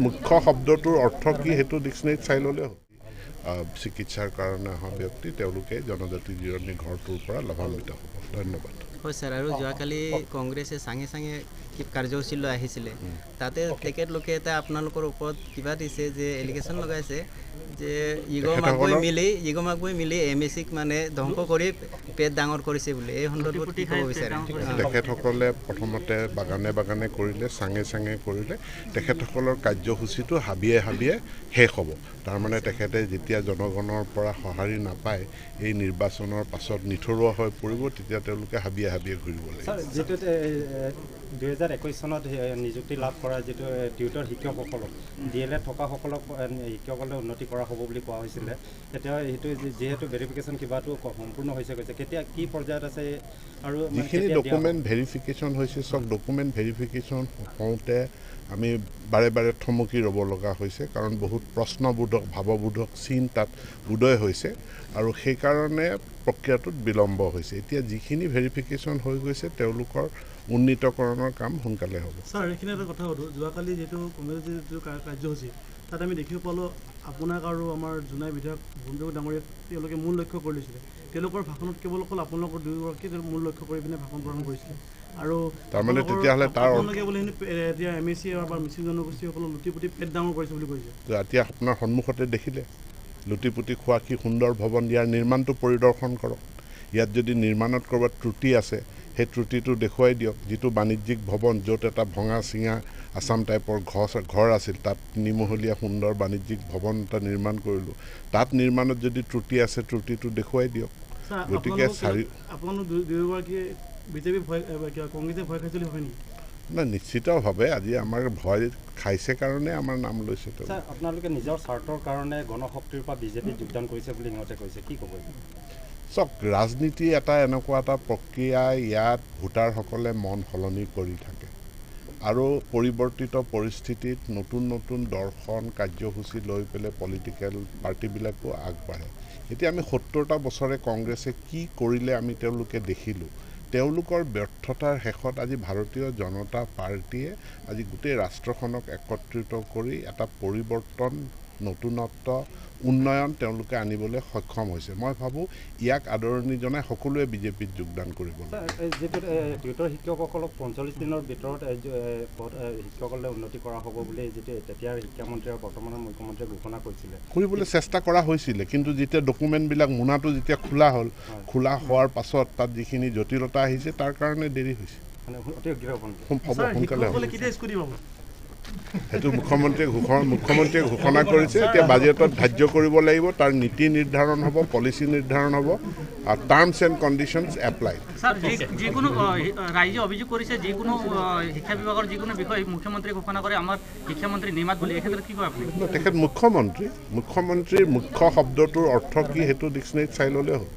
মুখ্য শব্দটোৰ অৰ্থ কি সেইটো ডিকশ্যনেৰীত চাই ল'লে হ'ল। চিকিৎসাৰ কাৰণে অহা ব্যক্তি তেওঁলোকে জনজাতি জিৰণি ঘৰটোৰ পৰা লাভান্বিত হ'ব। ধন্যবাদ। হয় ছাৰ, আৰু যোৱাকালি কংগ্ৰেছে চাঙে চাঙে কাৰ্যসূচী লৈ আহিছিলে, তাতে তেখেতলোকে এটা আপোনালোকৰ ওপৰত কিবা দিছে যে এলিগেশ্যন লগাইছে যে ইগমাগবৈ মিলি MSCক মানে ধ্বংস কৰি পেট ডাঙৰ কৰিছে বুলি। এই সন্দৰ্ভত কি ক'ব বিচাৰে? তেখেতসকলে প্ৰথমতে বাগানে বাগানে কৰিলে, চাঙে চাঙে কৰিলে। তেখেতসকলৰ কাৰ্যসূচীটো হাবিয়ে হাবিয়ে শেষ হ'ব। তাৰমানে তেখেতে যেতিয়া জনগণৰ পৰা সঁহাৰি নাপায়, এই নিৰ্বাচনৰ পাছত নিথৰুৱা হৈ পৰিব, তেতিয়া তেওঁলোকে হাবিয়ে হাবিয়ে ঘূৰিব লাগিব। যিটো 2021 চনত নিযুক্তি লাভ কৰা যিটো টিউটৰ শিক্ষকসকলক DLED থকাসকলক শিক্ষকসকলে উন্নতি কৰা হ'ব বুলি কোৱা হৈছিলে, এতিয়া সেইটো যিহেতু ভেৰিফিকেশ্যন কিবাটো সম্পূৰ্ণ হৈছে গৈছে, কেতিয়া কি পৰ্যায়ত আছে? আৰু যিখিনি ডকুমেণ্ট ভেৰিফিকেশ্যন হৈছে, চব ডকুমেণ্ট ভেৰিফিকেশ্যন হওঁতে আমি বাৰে বাৰে থমকি ৰ'ব লগা হৈছে, কাৰণ বহুত প্ৰশ্নবোধক ভাৱবোধক চিন তাত উদয় হৈছে, আৰু সেইকাৰণে প্ৰক্ৰিয়াটোত বিলম্ব হৈছে। এতিয়া যিখিনি ভেৰিফিকেশ্যন হৈ গৈছে তেওঁলোকৰ উন্নীতকৰণৰ কাম সোনকালে হ'ব। ছাৰ, এইখিনি এটা কথা সোধোঁ, যোৱাকালি যিটো কংগ্ৰেছৰ যিটো কাৰ্যসূচী তাত আমি দেখিব পালোঁ আপোনাক আৰু আমাৰ জোনাই বিধায়ক বন্ধু ডাঙৰীয়াক তেওঁলোকে মূল লক্ষ্য কৰি লৈছিলে। তেওঁলোকৰ ভাষণত কেৱল অকল আপোনালোকৰ দুয়োগৰাকী মূল লক্ষ্য কৰি পিনে ভাষণ প্ৰদান কৰিছিলে, আৰু তাৰমানে তেতিয়াহ'লে তাৰ আপোনালোকে বোলে এতিয়া MSC বা মিচিং জনগোষ্ঠীসকলক লুটি পুটি পেট ডাঙৰ কৰিছে বুলি কৈছে। এতিয়া আপোনাৰ সন্মুখতে দেখিলে লুটি পুটি খোৱা কি সুন্দৰ ভৱন, ইয়াৰ নিৰ্মাণটো পৰিদৰ্শন কৰক। ইয়াত যদি নিৰ্মাণত ক'ৰবাত ত্ৰুটি আছে, সেই ত্ৰুটিটো দেখুৱাই দিয়ক। যিটো বাণিজ্যিক ভৱন, য'ত এটা ভঙা চিঙা আছাম টাইপৰ ঘৰ আছিল, তাত তিনিমহলীয়া সুন্দৰ বাণিজ্যিক ভৱন এটা নিৰ্মাণ কৰিলোঁ। তাত নিৰ্মাণত যদি ত্ৰুটি আছে, ত্ৰুটিটো দেখুৱাই দিয়ক। গতিকে আপোনালোক দুয়োগৰাকীয়ে বিজেপি কংগ্ৰেছে ভয় খাইছিল হয় নেকি? নাই, নিশ্চিতভাৱে আজি আমাৰ ভয় খাইছে কাৰণে আমাৰ নাম লৈছে। আপোনালোকে নিজৰ স্বাৰ্থৰ কাৰণে গণশক্তিৰ পৰা বিজেপিত যোগদান কৰিছে বুলি সিহঁতে কৈছে, কি ক'ব? চাওক, ৰাজনীতি এটা এনেকুৱা এটা প্ৰক্ৰিয়া, ইয়াত ভোটাৰসকলে মন সলনি কৰি থাকে, আৰু পৰিৱৰ্তিত পৰিস্থিতিত নতুন নতুন দৰ্শন কাৰ্যসূচী লৈ পেলাই পলিটিকেল পাৰ্টিবিলাকো আগবাঢ়ে। এতিয়া আমি 70টা বছৰে কংগ্ৰেছে কি কৰিলে আমি তেওঁলোকে দেখিলোঁ। তেওঁলোকৰ ব্যৰ্থতাৰ শেষত আজি ভাৰতীয় জনতা পাৰ্টীয়ে আজি গোটেই ৰাষ্ট্ৰখনক একত্ৰিত কৰি এটা পৰিৱৰ্তন, নতুনত্ব, উন্নয়ন তেওঁলোকে আনিবলৈ সক্ষম হৈছে। মই ভাবোঁ ইয়াক আদৰণি জনাই সকলোৱে বিজেপিত যোগদান কৰিব লাগে। যিটো টিউটৰ শিক্ষকসকলক 45 দিনৰ ভিতৰত শিক্ষকসকলে উন্নতি কৰা হ'ব বুলি যিটো তেতিয়াৰ শিক্ষামন্ত্ৰী আৰু বৰ্তমানৰ মুখ্যমন্ত্ৰীয়ে ঘোষণা কৰিছিলে, কৰিবলৈ চেষ্টা কৰা হৈছিলে, কিন্তু যেতিয়া ডকুমেণ্টবিলাক মোনাটো যেতিয়া খোলা হ'ল, খোলা হোৱাৰ পাছত তাত যিখিনি জটিলতা আহিছে, তাৰ কাৰণে দেৰি হৈছে। সোনকালে হ'ব। সেইটো মুখ্যমন্ত্ৰীয়ে ঘোষণা কৰিছে। এতিয়া বাজেটত ধাৰ্য কৰিব লাগিব, তাৰ নীতি নিৰ্ধাৰণ হ'ব, পলিচি নিৰ্ধাৰণ হ'ব, আৰু টাৰ্মছ এণ্ড কণ্ডিশ্যনছ এপ্লাই। যিকোনো ৰাইজে অভিযোগ কৰিছে, যিকোনো শিক্ষা বিভাগৰ যিকোনো বিষয় মুখ্যমন্ত্ৰীয়ে ঘোষণা কৰে আমাৰ শিক্ষামন্ত্ৰী নিমাত বুলি, এই ক্ষেত্ৰত কি কয় আপুনি? তেখেত মুখ্যমন্ত্ৰীৰ মুখ্য শব্দটোৰ অৰ্থ কি সেইটো ডিকশ্যনেৰীত চাই ল'লে হ'ল।